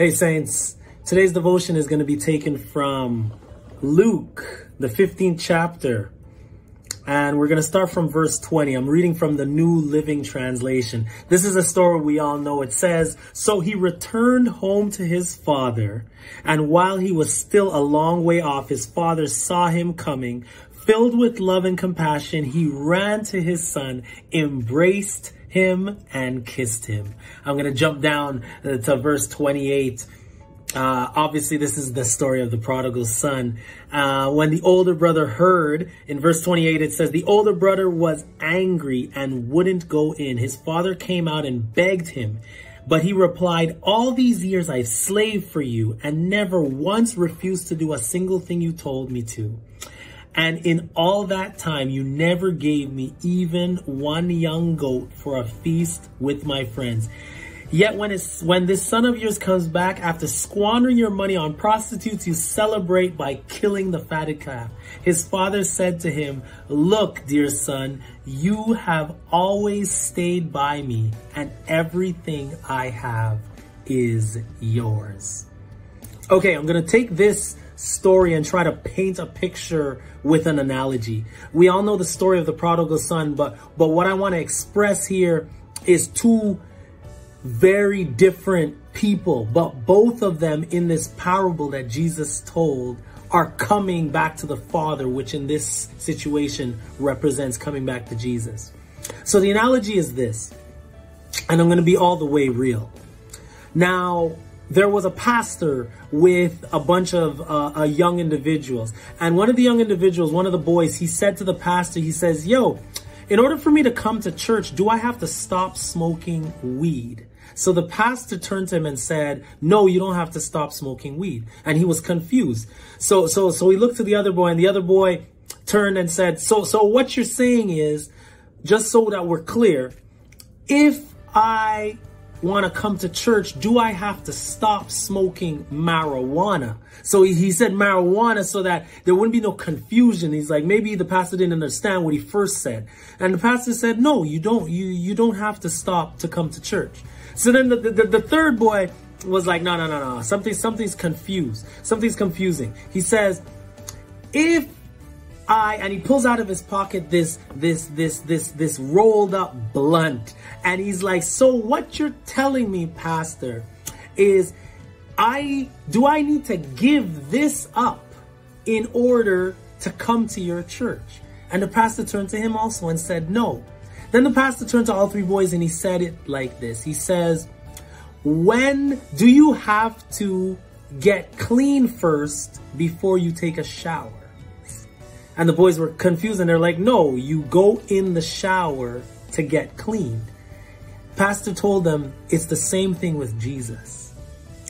Hey Saints, today's devotion is going to be taken from Luke, the 15th chapter. And we're going to start from verse 20. I'm reading from the New Living Translation. This is a story we all know. It says, "So he returned home to his father, and while he was still a long way off, his father saw him coming. Filled with love and compassion, he ran to his son, embraced him, and kissed him." I'm going to jump down to verse 28. Obviously, this is the story of the prodigal son. When the older brother heard, in verse 28, it says, "The older brother was angry and wouldn't go in. His father came out and begged him. But he replied, 'All these years I've slaved for you and never once refused to do a single thing you told me to. And in all that time, you never gave me even one young goat for a feast with my friends. Yet when this son of yours comes back after squandering your money on prostitutes, you celebrate by killing the fatted calf.' His father said to him, 'Look, dear son, you have always stayed by me, and everything I have is yours.'" Okay, I'm going to take this story and try to paint a picture with an analogy. We all know the story of the prodigal son, but what I want to express here is two very different people, but both of them in this parable that Jesus told are coming back to the Father, which in this situation represents coming back to Jesus. So the analogy is this, and I'm going to be all the way real. Now, there was a pastor with a bunch of young individuals. And one of the young individuals, one of the boys, he said to the pastor, he says, "Yo, in order for me to come to church, do I have to stop smoking weed?" So the pastor turned to him and said, "No, you don't have to stop smoking weed." And he was confused. So he looked to the other boy, and the other boy turned and said, so what you're saying is, just so that we're clear, if I want to come to church, do I have to stop smoking marijuana? So he said marijuana so that there wouldn't be no confusion. He's like, maybe the pastor didn't understand what he first said. And the pastor said, "No, you don't. You don't have to stop to come to church." So then the third boy was like, no. Something's confused. Something's confusing. He says, and he pulls out of his pocket this rolled up blunt. And he's like, "So what you're telling me, pastor, is do I need to give this up in order to come to your church?" And the pastor turned to him also and said, "No." Then the pastor turned to all three boys and he said it like this. He says, "When do you have to get clean first before you take a shower?" And the boys were confused and they're like, "No, you go in the shower to get cleaned." Pastor told them it's the same thing with Jesus.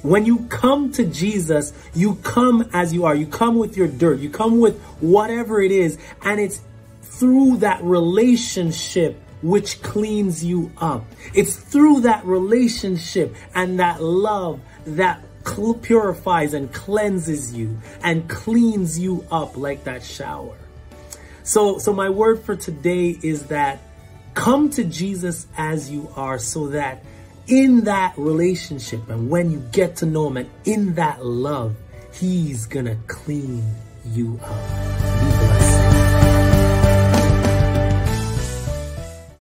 When you come to Jesus, you come as you are. You come with your dirt. You come with whatever it is. And it's through that relationship which cleans you up. It's through that relationship and that love that purifies and cleanses you and cleans you up like that shower. So my word for today is that come to Jesus as you are, so that in that relationship and when you get to know him and in that love, he's gonna clean you up.